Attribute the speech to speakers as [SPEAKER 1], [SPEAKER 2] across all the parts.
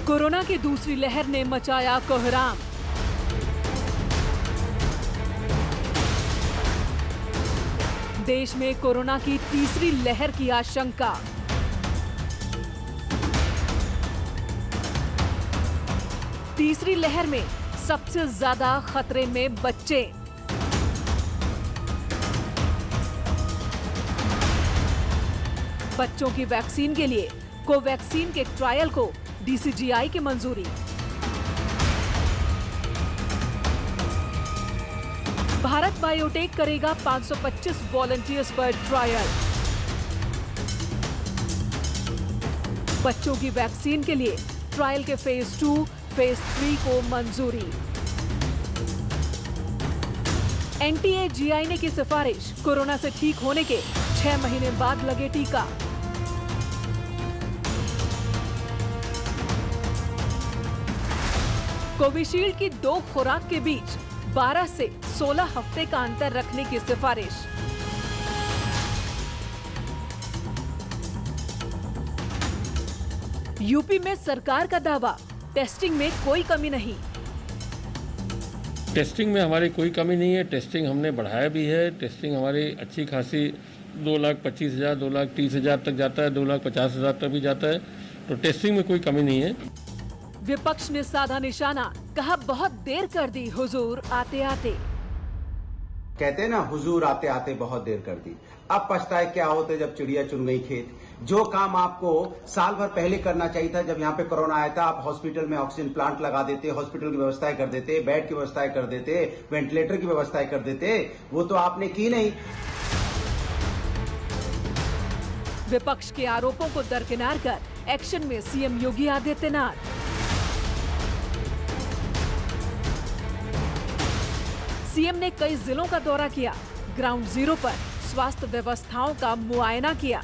[SPEAKER 1] Corona की दूसरी लहर ने मचाया कोहराम। देश में कोरोना की तीसरी लहर की आशंका। तीसरी लहर में सबसे ज्यादा खतरे में बच्चे। बच्चों की वैक्सीन के लिए कोवैक्सीन के ट्रायल को डीसीजीआई की मंजूरी। भारत बायोटेक करेगा 525 वॉलंटियर्स पर ट्रायल। बच्चों की वैक्सीन के लिए ट्रायल के फेज 2, फेज 3 को मंजूरी। एनटीए-जीआई ने की सिफारिश, कोरोना से ठीक होने के 6 महीने बाद लगे टीका। कोविशील्ड की 2 खुराक के बीच 12 से 16 हफ्ते का अंतर रखने की सिफारिश। यूपी में सरकार का दावा, टेस्टिंग में कोई कमी नहीं।
[SPEAKER 2] टेस्टिंग में हमारी कोई कमी नहीं है। टेस्टिंग हमने बढ़ाया भी है। टेस्टिंग हमारी अच्छी खासी 2,25,000, 2,30,000 तक जाता है, 2,50,000 तक भी जाता है। तो टेस्टिंग में कोई कमी नहीं है।
[SPEAKER 1] विपक्ष ने साधा निशाना, कहा बहुत देर कर दी हुजूर आते आते।
[SPEAKER 3] कहते हैं ना, हुजूर आते आते बहुत देर कर दी। अब पछताए क्या होते जब चिड़िया चुन गई खेत। जो काम आपको साल भर पहले करना चाहिए था, जब यहाँ पे कोरोना आया था, आप हॉस्पिटल में ऑक्सीजन प्लांट लगा देते, हॉस्पिटल की व्यवस्थाएं कर देते, बेड की व्यवस्थाएं कर देते, वेंटिलेटर की व्यवस्थाएं कर देते, वो तो आपने की नहीं।
[SPEAKER 1] विपक्ष के आरोपों को दरकिनार कर एक्शन में सीएम योगी आदित्यनाथ। सीएम ने कई जिलों का दौरा किया, ग्राउंड जीरो पर स्वास्थ्य व्यवस्थाओं का मुआयना किया।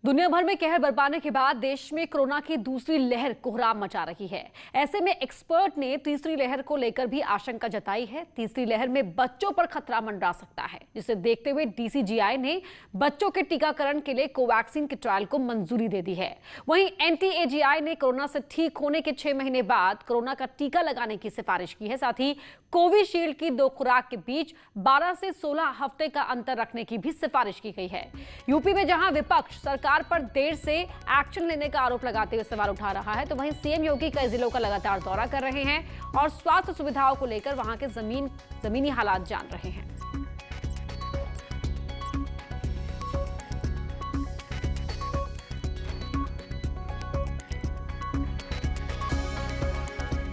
[SPEAKER 4] दुनिया भर में कहर बरपाने के बाद देश में कोरोना की दूसरी लहर कोहराम मचा रही है। ऐसे में एक्सपर्ट ने तीसरी लहर को लेकर भी आशंका जताई है। तीसरी लहर में बच्चों पर खतरा मंडरा सकता है, जिसे देखते हुए डीसीजीआई ने बच्चों के टीकाकरण के लिए कोवैक्सीन के ट्रायल को मंजूरी दे दी है। वहीं एनटीए-जीआई ने कोरोना से ठीक होने के 6 महीने बाद कोरोना का टीका लगाने की सिफारिश की है। साथ ही कोविशील्ड की 2 खुराक के बीच 12 से 16 हफ्ते का अंतर रखने की भी सिफारिश की गई है। यूपी में जहां विपक्ष सरकार पर देर से एक्शन लेने का आरोप लगाते हुए सवाल उठा रहा है, तो वहीं सीएम योगी कई जिलों का लगातार दौरा कर रहे हैं और स्वास्थ्य सुविधाओं को लेकर वहां के जमीनी हालात जान रहे हैं।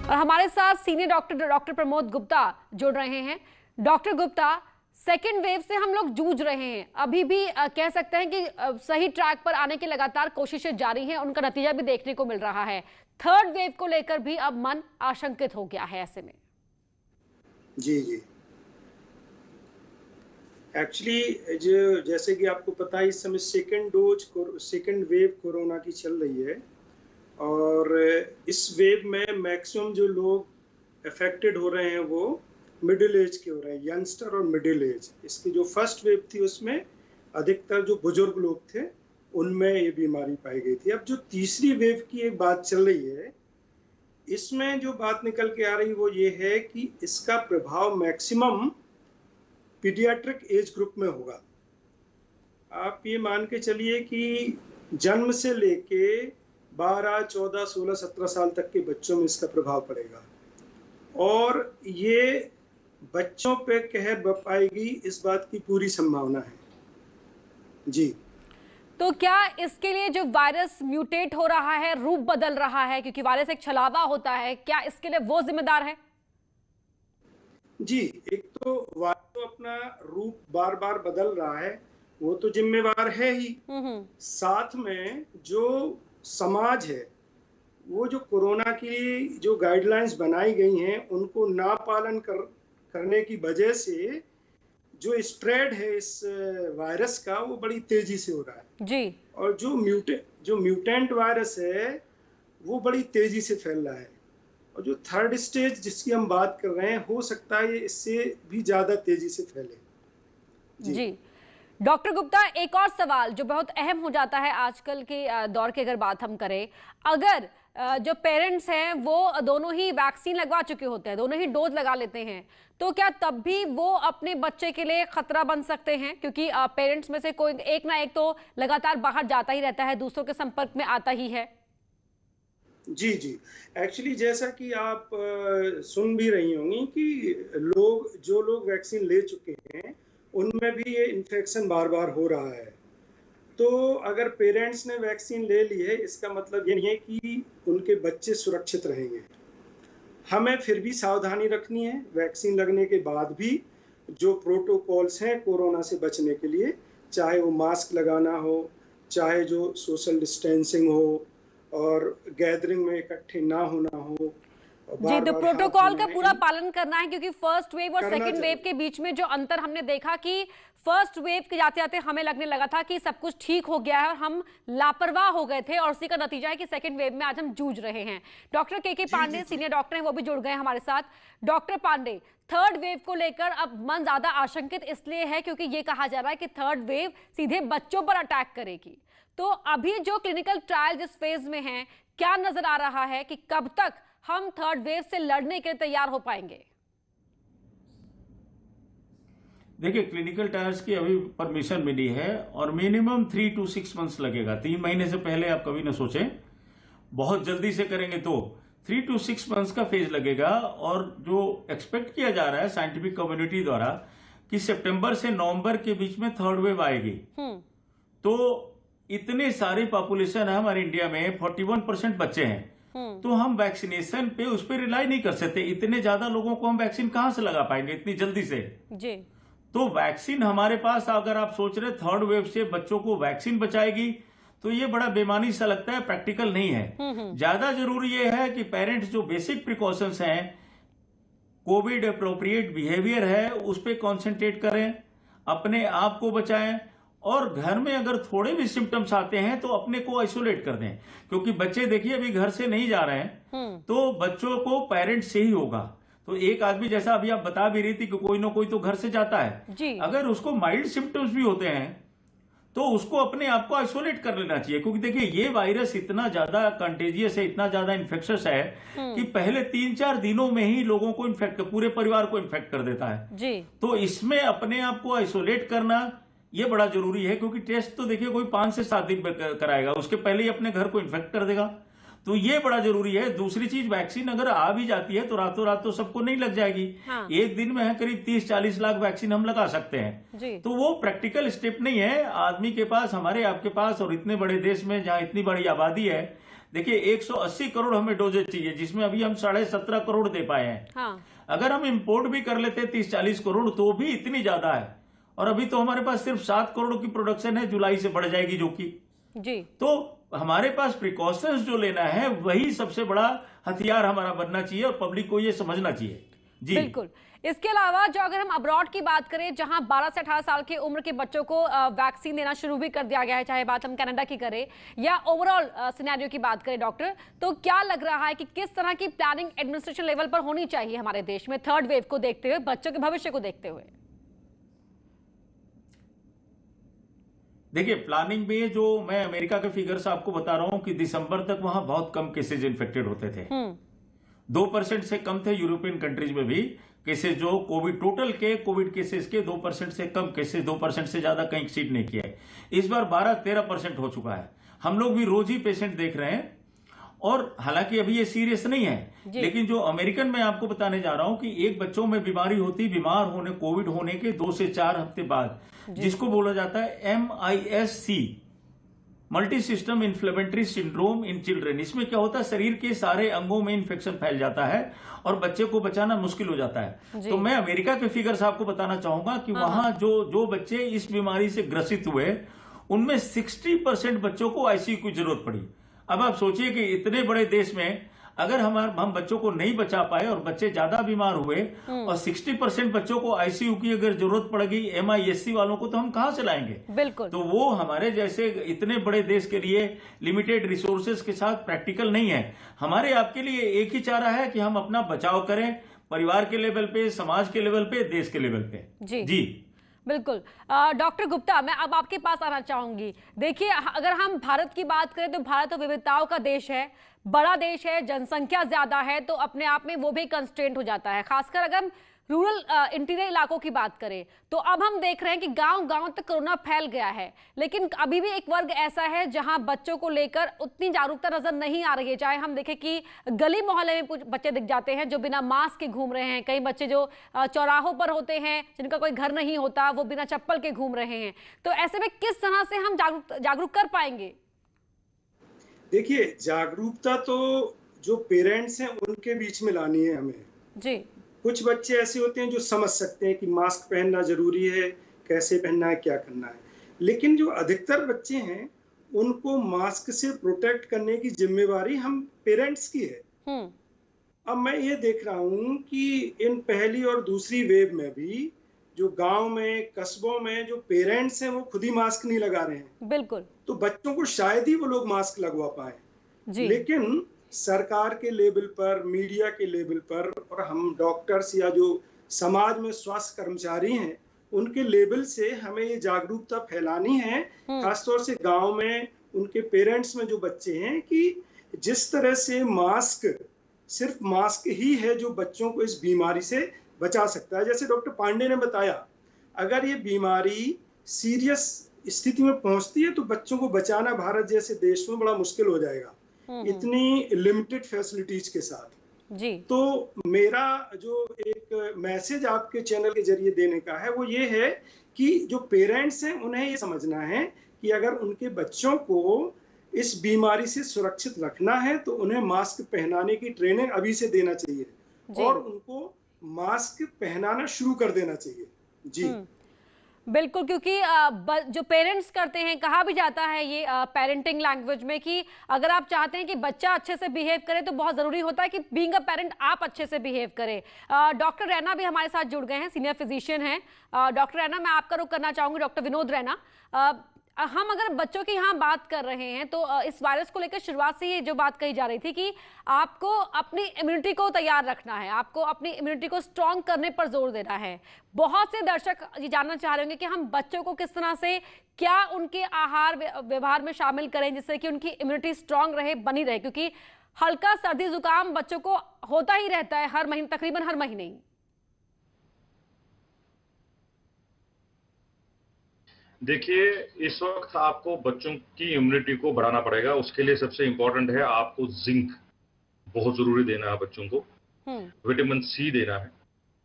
[SPEAKER 4] और हमारे साथ सीनियर डॉक्टर प्रमोद गुप्ता जुड़ रहे हैं। डॉक्टर गुप्ता, सेकेंड वेव से हम लोग जूझ रहे हैं, अभी भी कह सकते हैं कि सही ट्रैक पर आने की लगातार कोशिशें जारी हैं, उनका नतीजा भी देखने को मिल रहा है। थर्ड वेव को लेकर भी अब मन आशंकित हो गया है ऐसे में।
[SPEAKER 5] जी एक्चुअली जैसे कि आपको पता है, इस समय सेकेंड वेव कोरोना की चल रही है और इस वेव में मैक्सिमम जो लोग अफेक्टेड हो रहे हैं वो मिडिल एज के हो रहे हैं, यंगस्टर और मिडिल एज। इसकी जो फर्स्ट वेव थी उसमें अधिकतर जो बुजुर्ग लोग थे उनमें ये बीमारी पाई गई थी। अब जो तीसरी वेव की एक बात चल रही है, इसमें जो बात निकल के आ रही वो ये है कि इसका प्रभाव मैक्सिमम पीडियाट्रिक एज ग्रुप में होगा। आप ये मान के चलिए कि जन्म से लेके 12, 14, 16, 17 साल तक के बच्चों में इसका प्रभाव पड़ेगा और ये बच्चों पे कहर बरपाएगी, इस बात की पूरी संभावना है। जी,
[SPEAKER 4] तो क्या इसके लिए जो वायरस म्यूटेट हो रहा है, रूप बदल रहा है, क्योंकि वायरस एक छलावा होता है, क्या इसके लिए वो जिम्मेदार है?
[SPEAKER 5] जी, एक तो वायरस तो अपना रूप बार बार बदल रहा है, वो तो जिम्मेवार है ही। साथ में जो समाज है, वो जो कोरोना की जो गाइडलाइंस बनाई गई हैं उनको ना पालन करने की वजह से जो स्प्रेड है इस वायरस का वो बड़ी तेजी से हो रहा है
[SPEAKER 4] जी।
[SPEAKER 5] और जो म्यूटेंट वायरस है वो बड़ी तेजी से फैल रहा है और जो थर्ड स्टेज जिसकी हम बात कर रहे हैं, हो सकता है ये इससे भी ज्यादा तेजी से फैले।
[SPEAKER 4] जी। डॉक्टर गुप्ता, एक और सवाल जो बहुत अहम हो जाता है आजकल के दौर की अगर बात हम करें, अगर जो पेरेंट्स हैं वो दोनों ही वैक्सीन लगवा चुके होते हैं, दोनों ही डोज लगा लेते हैं, तो क्या तब भी वो अपने बच्चे के लिए खतरा बन सकते हैं? क्योंकि पेरेंट्स में से कोई एक ना एक तो लगातार बाहर जाता ही रहता है, दूसरों के संपर्क में आता ही है।
[SPEAKER 5] जी जी, एक्चुअली जैसा कि आप सुन भी रही होंगी कि जो लोग वैक्सीन ले चुके हैं उनमें भी ये इन्फेक्शन बार बार हो रहा है। तो अगर पेरेंट्स ने वैक्सीन ले ली है, इसका मतलब ये नहीं है कि उनके बच्चे सुरक्षित रहेंगे। हमें फिर भी सावधानी रखनी है। वैक्सीन लगने के बाद भी जो प्रोटोकॉल्स हैं कोरोना से बचने के लिए, चाहे वो मास्क लगाना हो, चाहे जो सोशल डिस्टेंसिंग हो और गैदरिंग में इकट्ठे ना होना हो,
[SPEAKER 4] जी, तो प्रोटोकॉल का पूरा पालन करना है, क्योंकि फर्स्ट वेव और सेकंड वेव के बीच में जो अंतर हमने देखा कि फर्स्ट वेव के जाते जाते हमें लगने लगा था कि सब कुछ ठीक हो गया है और हम लापरवाह हो गए थे, और उसी का नतीजा है कि सेकंड वेव में आज हम जूझ रहे हैं। डॉक्टर के पांडे सीनियर डॉक्टर हैं, वो भी जुड़ गए हमारे साथ। डॉक्टर पांडे, थर्ड वेव को लेकर अब मन ज्यादा आशंकित इसलिए है क्योंकि ये कहा जा रहा है कि थर्ड वेव सीधे बच्चों पर अटैक करेगी। तो अभी जो क्लिनिकल ट्रायल जिस फेज में है, क्या नजर आ रहा है कि कब तक हम थर्ड वेव से लड़ने के तैयार हो पाएंगे?
[SPEAKER 6] देखिए, क्लिनिकल ट्रायल्स की अभी परमिशन मिली है और मिनिमम 3 to 6 मंथ्स लगेगा। 3 महीने से पहले आप कभी ना सोचें। बहुत जल्दी से करेंगे तो 3 to 6 मंथ्स का फेज लगेगा। और जो एक्सपेक्ट किया जा रहा है साइंटिफिक कम्युनिटी द्वारा कि सितंबर से नवंबर के बीच में थर्ड वेव आएगी। तो इतने सारी पॉपुलेशन है हमारे इंडिया में, 41% बच्चे हैं, तो हम वैक्सीनेशन पे उस पर रिलाई नहीं कर सकते। इतने ज्यादा लोगों को हम वैक्सीन कहां से लगा पाएंगे इतनी जल्दी से? जी। तो वैक्सीन हमारे पास, अगर आप सोच रहे थर्ड वेव से बच्चों को वैक्सीन बचाएगी, तो ये बड़ा बेमानी सा लगता है, प्रैक्टिकल नहीं है। ज्यादा जरूरी ये है कि पेरेंट्स जो बेसिक प्रिकॉशंस हैं, कोविड अप्रोप्रिएट बिहेवियर है, उस पर कॉन्सेंट्रेट करें, अपने आप को बचाएं, और घर में अगर थोड़े भी सिम्टम्स आते हैं तो अपने को आइसोलेट कर दें। क्योंकि बच्चे देखिए अभी घर से नहीं जा रहे हैं, तो बच्चों को पेरेंट्स से ही होगा। तो एक आदमी, जैसा अभी आप बता भी रही थी कि कोई ना कोई तो घर से जाता है जी। अगर उसको माइल्ड सिम्टम्स भी होते हैं तो उसको अपने आप को आइसोलेट कर लेना चाहिए। क्योंकि देखिए ये वायरस इतना ज्यादा कंटेजियस है, इतना ज्यादा इन्फेक्शस है कि पहले 3-4 दिनों में ही लोगों को इन्फेक्ट, पूरे परिवार को इन्फेक्ट कर देता है जी। तो इसमें अपने आप को आइसोलेट करना ये बड़ा जरूरी है। क्योंकि टेस्ट तो देखिए कोई 5 से 7 दिन कराएगा, उसके पहले ही अपने घर को इन्फेक्ट कर देगा। तो ये बड़ा जरूरी है। दूसरी चीज, वैक्सीन अगर आ भी जाती है तो रातों रात तो सबको नहीं लग जाएगी। हाँ। एक दिन में है करीब 30-40 लाख वैक्सीन हम लगा सकते हैं जी। तो वो प्रैक्टिकल स्टेप नहीं है आदमी के पास, हमारे आपके पास, और इतने बड़े देश में जहां इतनी बड़ी आबादी है। देखिए 180 करोड़ हमें डोजेज चाहिए, जिसमें अभी हम 17.5 करोड़ दे पाए हैं। हाँ। अगर हम इम्पोर्ट भी कर लेते 30-40 करोड़ तो भी इतनी ज्यादा है। और अभी तो हमारे पास सिर्फ 7 करोड़ की प्रोडक्शन है, जुलाई से बढ़ जाएगी जो कि जी। तो हमारे पास प्रिकॉशंस जो लेना है वही सबसे बड़ा हथियार हमारा बनना चाहिए और पब्लिक को ये समझना चाहिए जी। बिल्कुल।
[SPEAKER 4] इसके अलावा जो अगर हम अब्रॉड की बात करें, जहां 12 से 18 साल की उम्र के बच्चों को वैक्सीन देना शुरू भी कर दिया गया है, चाहे बात हम कनाडा की करें या ओवरऑल सिनेरियो की बात करें डॉक्टर, तो क्या लग रहा है कि किस तरह की प्लानिंग एडमिनिस्ट्रेशन लेवल पर होनी चाहिए हमारे देश में थर्ड वेव को देखते हुए, बच्चों के भविष्य को देखते हुए?
[SPEAKER 6] देखिए, प्लानिंग में जो मैं अमेरिका के फिगर्स आपको बता रहा हूं कि दिसंबर तक वहां बहुत कम केसेज इन्फेक्टेड होते थे। 2% से कम थे यूरोपियन कंट्रीज में भी केसेज, जो कोविड टोटल के कोविड केसेस के 2% से कम केसेज, 2% से ज्यादा कहीं एक्सीड नहीं किया है। इस बार 12-13% हो चुका है। हम लोग भी रोज ही पेशेंट देख रहे हैं, और हालांकि अभी ये सीरियस नहीं है, लेकिन जो अमेरिकन में आपको बताने जा रहा हूं कि एक बच्चों में बीमारी होती, बीमार होने, कोविड होने के 2 से 4 हफ्ते बाद, जिसको बोला जाता है MIS-C, multi system inflammatory syndrome in children. इसमें क्या होता है, शरीर के सारे अंगों में इन्फेक्शन फैल जाता है और बच्चे को बचाना मुश्किल हो जाता है। तो मैं अमेरिका के फिगर्स आपको बताना चाहूंगा कि वहां जो बच्चे इस बीमारी से ग्रसित हुए, उनमें 60% बच्चों को आईसीयू की जरूरत पड़ी। अब आप सोचिए कि इतने बड़े देश में अगर हम बच्चों को नहीं बचा पाए और बच्चे ज्यादा बीमार हुए और 60% बच्चों को आईसीयू की अगर जरूरत पड़ गई MIS-C वालों को, तो हम कहां से लाएंगे? बिल्कुल। तो वो हमारे जैसे इतने बड़े देश के लिए लिमिटेड रिसोर्सेज के साथ प्रैक्टिकल नहीं है। हमारे आपके लिए एक ही चारा है कि हम अपना बचाव करें, परिवार के लेवल पे, समाज के लेवल पे, देश के लेवल पे जी।
[SPEAKER 4] बिल्कुल। डॉक्टर गुप्ता, मैं अब आपके पास आना चाहूंगी। देखिए, अगर हम भारत की बात करें तो भारत तो विविधताओं का देश है, बड़ा देश है, जनसंख्या ज्यादा है, तो अपने आप में वो भी कंस्ट्रेंट हो जाता है। खासकर अगर हम रूरल इंटीरियर इलाकों की बात करें तो अब हम देख रहे हैं कि गांव-गांव तक कोरोना फैल गया है, लेकिन अभी भी एक वर्ग ऐसा है जहां बच्चों को लेकर उतनी जागरूकता नजर नहीं आ रही है। चाहे हम देखें कि गली मोहल्ले में कुछ बच्चे दिख जाते हैं जो बिना मास्क के घूम रहे हैं, कई बच्चे जो चौराहों पर होते हैं जिनका कोई घर नहीं होता वो बिना चप्पल के घूम रहे हैं। तो ऐसे में किस तरह से हम जागरूक कर पाएंगे?
[SPEAKER 5] देखिए, जागरूकता तो जो पेरेंट्स हैं उनके बीच में लानी है हमें
[SPEAKER 4] जी।
[SPEAKER 5] कुछ बच्चे ऐसे होते हैं जो समझ सकते हैं कि मास्क पहनना जरूरी है, कैसे पहनना है, क्या करना है, लेकिन जो अधिकतर बच्चे हैं उनको मास्क से प्रोटेक्ट करने की जिम्मेवारी हम पेरेंट्स की है। अब मैं ये देख रहा हूँ कि इन पहली और दूसरी वेव में भी जो गांव में, कस्बों में जो पेरेंट्स हैं वो खुद ही मास्क नहीं लगा रहे हैं।
[SPEAKER 4] बिल्कुल।
[SPEAKER 5] तो बच्चों को शायद ही वो लोग मास्क लगवा पाए, लेकिन सरकार के लेवल पर, मीडिया के लेवल पर और हम डॉक्टर्स या जो समाज में स्वास्थ्य कर्मचारी हैं उनके लेवल से हमें ये जागरूकता फैलानी है, खासतौर से गांव में उनके पेरेंट्स में जो बच्चे हैं, कि जिस तरह से मास्क सिर्फ मास्क ही है जो बच्चों को इस बीमारी से बचा सकता है। जैसे डॉक्टर पांडे ने बताया, अगर ये बीमारी सीरियस स्थिति में पहुंचती है तो बच्चों को बचाना भारत जैसे देश में बड़ा मुश्किल हो जाएगा, इतनी लिमिटेड फैसिलिटीज के साथ। जी। तो मेरा जो एक मैसेज आपके चैनल के जरिए देने का है वो ये है कि जो पेरेंट्स हैं उन्हें ये समझना है कि अगर उनके बच्चों को इस बीमारी से सुरक्षित रखना है तो उन्हें मास्क पहनाने की ट्रेनिंग अभी से देना चाहिए और उनको मास्क पहनाना शुरू कर देना चाहिए। जी
[SPEAKER 4] बिल्कुल, क्योंकि जो पेरेंट्स करते हैं, कहा भी जाता है ये पेरेंटिंग लैंग्वेज में कि अगर आप चाहते हैं कि बच्चा अच्छे से बिहेव करे तो बहुत जरूरी होता है कि बीइंग अ पेरेंट आप अच्छे से बिहेव करें। डॉक्टर रैना भी हमारे साथ जुड़ गए हैं, सीनियर फिजिशियन हैं। डॉक्टर रैना, मैं आपका रुख करना चाहूंगी। डॉक्टर विनोद रैना, हम अगर बच्चों की यहाँ बात कर रहे हैं तो इस वायरस को लेकर शुरुआत से ये जो बात कही जा रही थी कि आपको अपनी इम्यूनिटी को तैयार रखना है, आपको अपनी इम्यूनिटी को स्ट्रॉन्ग करने पर जोर देना है। बहुत से दर्शक ये जानना चाह रहे होंगे कि हम बच्चों को किस तरह से, क्या उनके आहार व्यवहार में शामिल करें जिससे कि उनकी इम्यूनिटी स्ट्रॉन्ग रहे, बनी रहे, क्योंकि हल्का सर्दी जुकाम बच्चों को होता ही रहता है हर महीने, तकरीबन हर महीने ही।
[SPEAKER 7] देखिए, इस वक्त आपको बच्चों की इम्यूनिटी को बढ़ाना पड़ेगा। उसके लिए सबसे इंपॉर्टेंट है आपको जिंक बहुत जरूरी देना है बच्चों को, विटामिन सी देना है।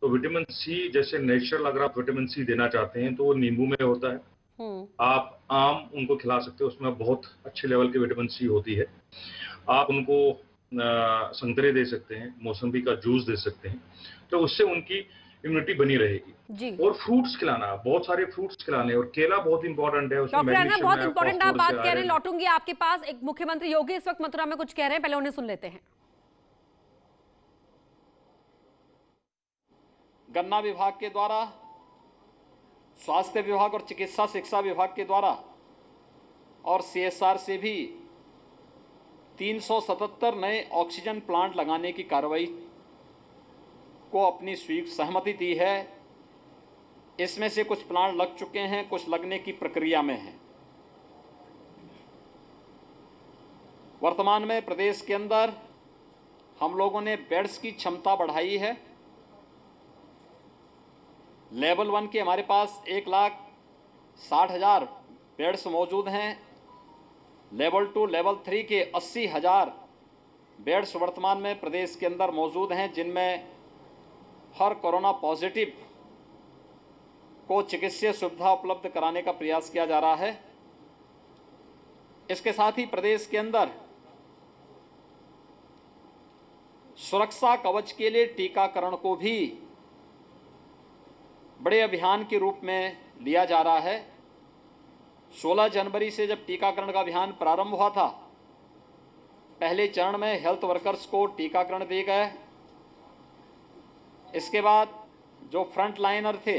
[SPEAKER 7] तो विटामिन सी जैसे नेचुरल अगर आप विटामिन सी देना चाहते हैं तो वो नींबू में होता है। आप आम उनको खिला सकते हो, उसमें बहुत अच्छे लेवल की विटामिन सी होती है। आप उनको संतरे दे सकते हैं, मौसम्बी का जूस दे सकते हैं, तो उससे उनकी इम्यूनिटी बनी रहेगी। जी। और फ्रूट्स खिलाना, बहुत सारे फ्रूट्स खिलाने, और केला बहुत इंपॉर्टेंट है। उसमें मैग्नीशियम बहुत इंपॉर्टेंट आप बात कह रहे हैं,
[SPEAKER 4] लौटूंगी आपके पास। एक मुख्यमंत्री योगी इस वक्त मथुरा में कुछ कह रहे हैं, पहले उन्हें सुन लेते हैं।
[SPEAKER 8] गन्ना विभाग के द्वारा, स्वास्थ्य विभाग और चिकित्सा शिक्षा विभाग के द्वारा और CSR से भी 377 नए ऑक्सीजन प्लांट लगाने की कार्रवाई को अपनी सहमति दी है। इसमें से कुछ प्लांट लग चुके हैं, कुछ लगने की प्रक्रिया में हैं। वर्तमान में प्रदेश के अंदर हम लोगों ने बेड्स की क्षमता बढ़ाई है। लेवल 1 के हमारे पास 1,60,000 बेड्स मौजूद हैं। लेवल 2, लेवल 3 के 80,000 बेड्स वर्तमान में प्रदेश के अंदर मौजूद हैं, जिनमें हर कोरोना पॉजिटिव को चिकित्सीय सुविधा उपलब्ध कराने का प्रयास किया जा रहा है। इसके साथ ही प्रदेश के अंदर सुरक्षा कवच के लिए टीकाकरण को भी बड़े अभियान के रूप में लिया जा रहा है। 16 जनवरी से जब टीकाकरण का अभियान प्रारंभ हुआ था, पहले चरण में हेल्थ वर्कर्स को टीकाकरण दिए गए। इसके बाद जो फ्रंट लाइनर थे,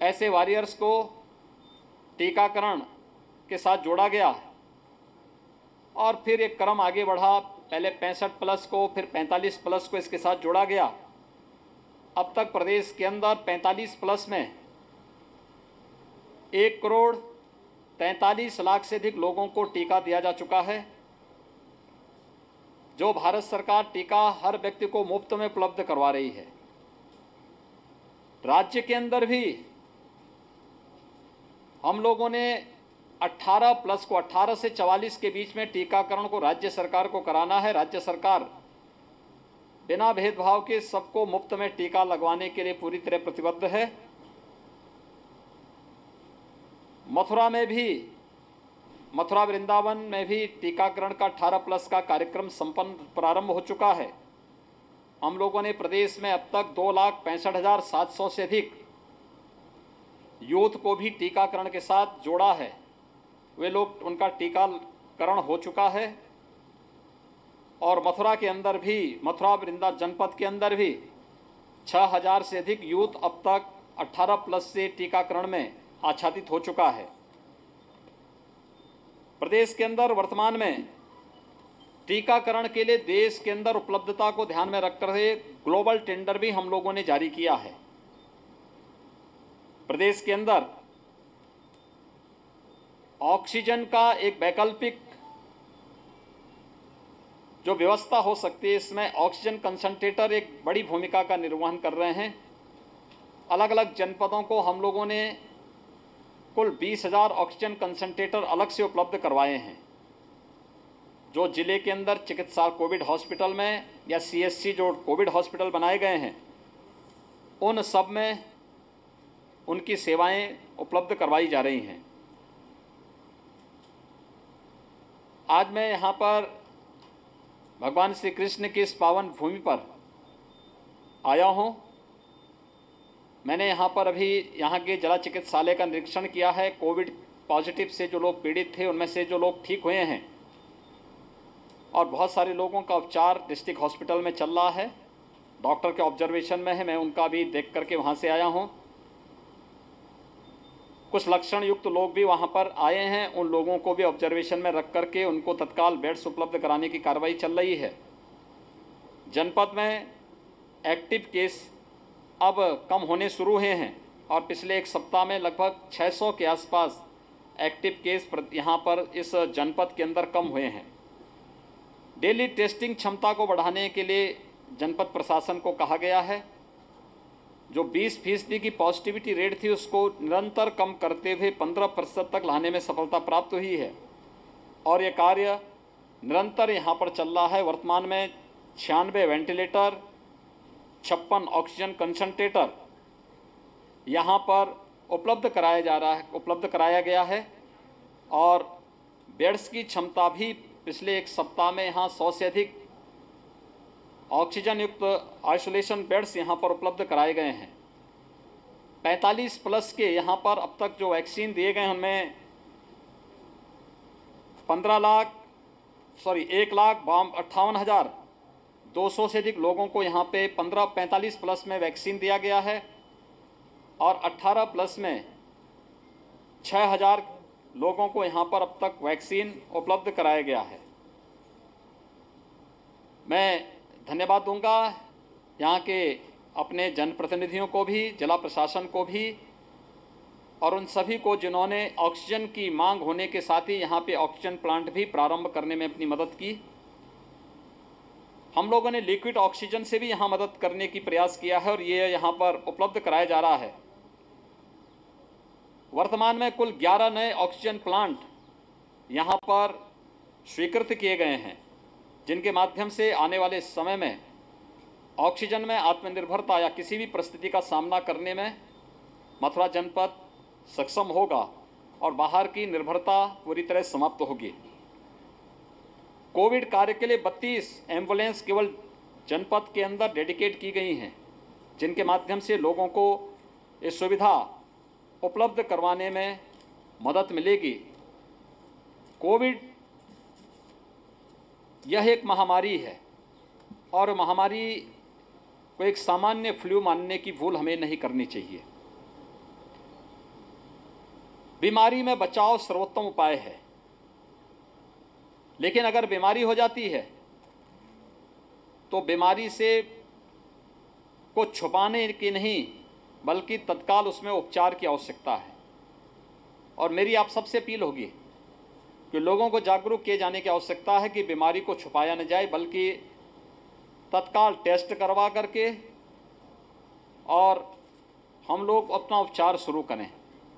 [SPEAKER 8] ऐसे वॉरियर्स को टीकाकरण के साथ जोड़ा गया और फिर एक क्रम आगे बढ़ा। पहले 65 प्लस को, फिर 45 प्लस को इसके साथ जोड़ा गया। अब तक प्रदेश के अंदर 45 प्लस में 1,43,00,000 से अधिक लोगों को टीका दिया जा चुका है। जो भारत सरकार टीका हर व्यक्ति को मुफ्त में उपलब्ध करवा रही है। राज्य के अंदर भी हम लोगों ने 18+ को 18 से 44 के बीच में टीकाकरण को राज्य सरकार को कराना है। राज्य सरकार बिना भेदभाव के सबको मुफ्त में टीका लगवाने के लिए पूरी तरह प्रतिबद्ध है। मथुरा वृंदावन में भी टीकाकरण का 18+ का कार्यक्रम प्रारंभ हो चुका है। हम लोगों ने प्रदेश में अब तक 2,65,700 से अधिक यूथ को भी टीकाकरण के साथ जोड़ा है। वे लोग, उनका टीकाकरण हो चुका है। और मथुरा के अंदर भी, मथुरा वृंदावन जनपद के अंदर भी 6,000 से अधिक यूथ अब तक 18+ से टीकाकरण में आच्छादित हो चुका है। प्रदेश के अंदर वर्तमान में टीकाकरण के लिए देश के अंदर उपलब्धता को ध्यान में रखकर ग्लोबल टेंडर भी हम लोगों ने जारी किया है। प्रदेश के अंदर ऑक्सीजन का एक वैकल्पिक जो व्यवस्था हो सकती है, इसमें ऑक्सीजन कंसंट्रेटर एक बड़ी भूमिका का निर्वहन कर रहे हैं। अलग अलग जनपदों को हम लोगों ने कुल 20,000 ऑक्सीजन कंसंट्रेटर अलग से उपलब्ध करवाए हैं। जो जिले के अंदर चिकित्सा कोविड हॉस्पिटल में या CSC जो कोविड हॉस्पिटल बनाए गए हैं, उन सब में उनकी सेवाएं उपलब्ध करवाई जा रही हैं। आज मैं यहाँ पर भगवान श्री कृष्ण की इस पावन भूमि पर आया हूँ। मैंने यहाँ पर अभी यहाँ के जिला चिकित्सालय का निरीक्षण किया है। कोविड पॉजिटिव से जो लोग पीड़ित थे, उनमें से जो लोग ठीक हुए हैं और बहुत सारे लोगों का उपचार डिस्ट्रिक्ट हॉस्पिटल में चल रहा है, डॉक्टर के ऑब्जर्वेशन में है। मैं उनका भी देख करके वहाँ से आया हूँ। कुछ लक्षण युक्त लोग भी वहाँ पर आए हैं, उन लोगों को भी ऑब्जर्वेशन में रख करके उनको तत्काल बेड्स उपलब्ध कराने की कार्रवाई चल रही है। जनपद में एक्टिव केस अब कम होने शुरू हुए हैं और पिछले एक सप्ताह में लगभग 600 के आसपास एक्टिव केस यहाँ पर इस जनपद के अंदर कम हुए हैं। डेली टेस्टिंग क्षमता को बढ़ाने के लिए जनपद प्रशासन को कहा गया है। जो 20% की पॉजिटिविटी रेट थी, उसको निरंतर कम करते हुए 15% तक लाने में सफलता प्राप्त हुई है और ये कार्य निरंतर यहाँ पर चल रहा है। वर्तमान में 96 वेंटिलेटर, 56 ऑक्सीजन कंसंट्रेटर यहाँ पर उपलब्ध कराया गया है और बेड्स की क्षमता भी पिछले एक सप्ताह में यहाँ 100 से अधिक ऑक्सीजन युक्त आइसोलेशन बेड्स यहाँ पर उपलब्ध कराए गए हैं। 45+ के यहाँ पर अब तक जो वैक्सीन दिए गए हैं, उनमें 1,58,200 से अधिक लोगों को यहाँ पे 45+ में वैक्सीन दिया गया है और 18+ में 6,000 लोगों को यहाँ पर अब तक वैक्सीन उपलब्ध कराया गया है। मैं धन्यवाद दूंगा यहाँ के अपने जनप्रतिनिधियों को भी, जिला प्रशासन को भी और उन सभी को जिन्होंने ऑक्सीजन की मांग होने के साथ ही यहाँ पे ऑक्सीजन प्लांट भी प्रारंभ करने में अपनी मदद की। हम लोगों ने लिक्विड ऑक्सीजन से भी यहाँ मदद करने की प्रयास किया है और ये यहाँ पर उपलब्ध कराया जा रहा है। वर्तमान में कुल 11 नए ऑक्सीजन प्लांट यहाँ पर स्वीकृत किए गए हैं, जिनके माध्यम से आने वाले समय में ऑक्सीजन में आत्मनिर्भरता या किसी भी परिस्थिति का सामना करने में मथुरा जनपद सक्षम होगा और बाहर की निर्भरता पूरी तरह समाप्त होगी। कोविड कार्य के लिए 32 एम्बुलेंस केवल जनपद के अंदर डेडिकेट की गई हैं, जिनके माध्यम से लोगों को ये सुविधा उपलब्ध करवाने में मदद मिलेगी। कोविड यह एक महामारी है और महामारी को एक सामान्य फ्लू मानने की भूल हमें नहीं करनी चाहिए। बीमारी में बचाव सर्वोत्तम उपाय है, लेकिन अगर बीमारी हो जाती है तो बीमारी से को छुपाने की नहीं बल्कि तत्काल उसमें उपचार की आवश्यकता है। और मेरी आप सबसे अपील होगी कि लोगों को जागरूक किए जाने की आवश्यकता है कि बीमारी को छुपाया न जाए, बल्कि तत्काल टेस्ट करवा करके और हम लोग अपना उपचार शुरू करें।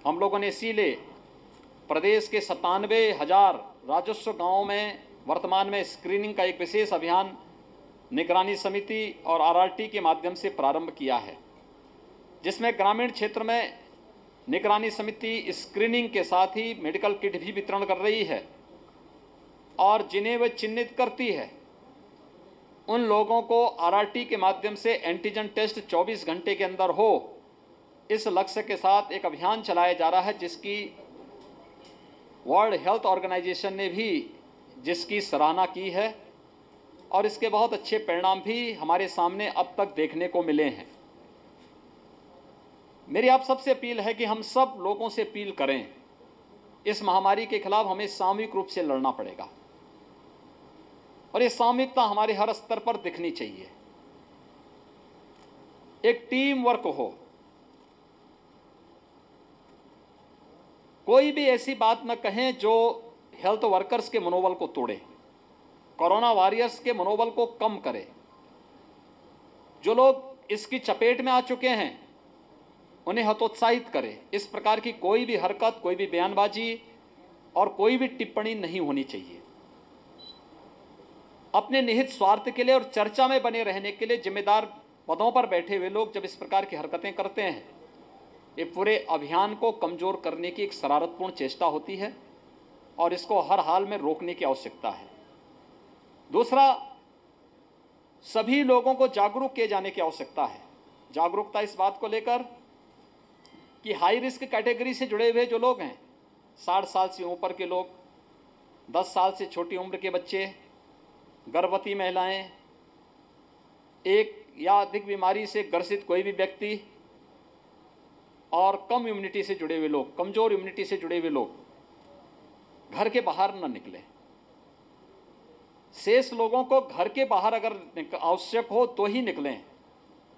[SPEAKER 8] हम लोगों ने इसीलिए प्रदेश के 97,000 राजस्व गांवों में वर्तमान में स्क्रीनिंग का एक विशेष अभियान निगरानी समिति और आरआरटी के माध्यम से प्रारंभ किया है, जिसमें ग्रामीण क्षेत्र में निगरानी समिति स्क्रीनिंग के साथ ही मेडिकल किट भी वितरण कर रही है और जिन्हें वह चिन्हित करती है उन लोगों को आरआरटी के माध्यम से एंटीजन टेस्ट 24 घंटे के अंदर हो, इस लक्ष्य के साथ एक अभियान चलाया जा रहा है, जिसकी वर्ल्ड हेल्थ ऑर्गेनाइजेशन ने भी जिसकी सराहना की है और इसके बहुत अच्छे परिणाम भी हमारे सामने अब तक देखने को मिले हैं। मेरी आप सबसे अपील है कि हम सब लोगों से अपील करें, इस महामारी के खिलाफ हमें सामूहिक रूप से लड़ना पड़ेगा और ये सामूहिकता हमारे हर स्तर पर दिखनी चाहिए। एक टीम वर्क हो, कोई भी ऐसी बात न कहें जो हेल्थ वर्कर्स के मनोबल को तोड़े, कोरोना वॉरियर्स के मनोबल को कम करे। जो लोग इसकी चपेट में आ चुके हैं उन्हें हतोत्साहित करे। इस प्रकार की कोई भी हरकत, कोई भी बयानबाजी और कोई भी टिप्पणी नहीं होनी चाहिए। अपने निहित स्वार्थ के लिए और चर्चा में बने रहने के लिए जिम्मेदार पदों पर बैठे हुए लोग जब इस प्रकार की हरकतें करते हैं, ये पूरे अभियान को कमजोर करने की एक शरारतपूर्ण चेष्टा होती है और इसको हर हाल में रोकने की आवश्यकता है। दूसरा, सभी लोगों को जागरूक किए जाने की आवश्यकता है। जागरूकता इस बात को लेकर कि हाई रिस्क कैटेगरी से जुड़े हुए जो लोग हैं, 60 साल से ऊपर के लोग, 10 साल से छोटी उम्र के बच्चे, गर्भवती महिलाएं, एक या अधिक बीमारी से ग्रसित कोई भी व्यक्ति और कम इम्यूनिटी से जुड़े हुए लोग, कमजोर इम्यूनिटी से जुड़े हुए लोग घर के बाहर न निकलें। शेष लोगों को घर के बाहर अगर आवश्यक हो तो ही निकलें,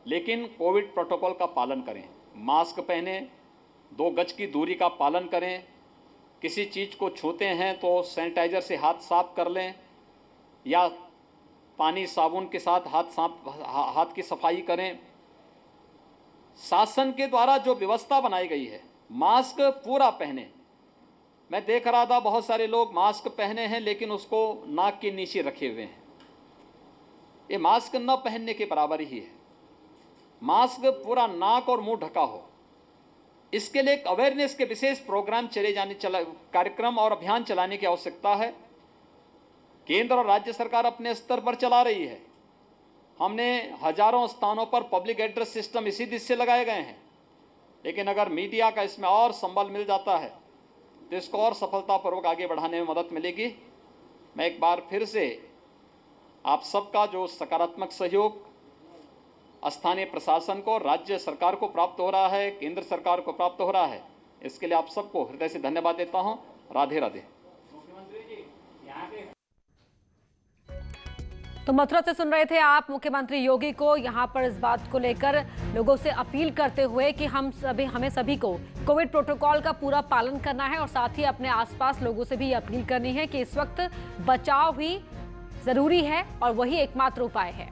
[SPEAKER 8] लेकिन कोविड प्रोटोकॉल का पालन करें। मास्क पहने, 2 गज की दूरी का पालन करें। किसी चीज़ को छूते हैं तो सैनिटाइजर से हाथ साफ कर लें या पानी साबुन के साथ हाथ की सफाई करें। शासन के द्वारा जो व्यवस्था बनाई गई है, मास्क पूरा पहने। मैं देख रहा था बहुत सारे लोग मास्क पहने हैं लेकिन उसको नाक के नीचे रखे हुए हैं। ये मास्क न पहनने के बराबर ही है। मास्क पूरा नाक और मुंह ढका हो, इसके लिए एक अवेयरनेस के विशेष प्रोग्राम कार्यक्रम और अभियान चलाने की आवश्यकता है। केंद्र और राज्य सरकार अपने स्तर पर चला रही है। हमने हजारों स्थानों पर पब्लिक एड्रेस सिस्टम इसी दिशा से लगाए गए हैं, लेकिन अगर मीडिया का इसमें और संबल मिल जाता है तो इसको और सफलतापूर्वक आगे बढ़ाने में मदद मिलेगी। मैं एक बार फिर से आप सबका जो सकारात्मक सहयोग स्थानीय प्रशासन को, राज्य सरकार को प्राप्त हो रहा है, केंद्र सरकार को प्राप्त हो रहा है, इसके लिए आप सबको हृदय से धन्यवाद देता हूं। राधे राधे।
[SPEAKER 4] तो मथुरा से सुन रहे थे आप मुख्यमंत्री योगी को यहां पर इस बात को लेकर लोगों से अपील करते हुए कि हमें सभी को कोविड प्रोटोकॉल का पूरा पालन करना है और साथ ही अपने आसपास लोगों से भी अपील करनी है कि इस वक्त बचाव ही जरूरी है और वही एकमात्र उपाय है।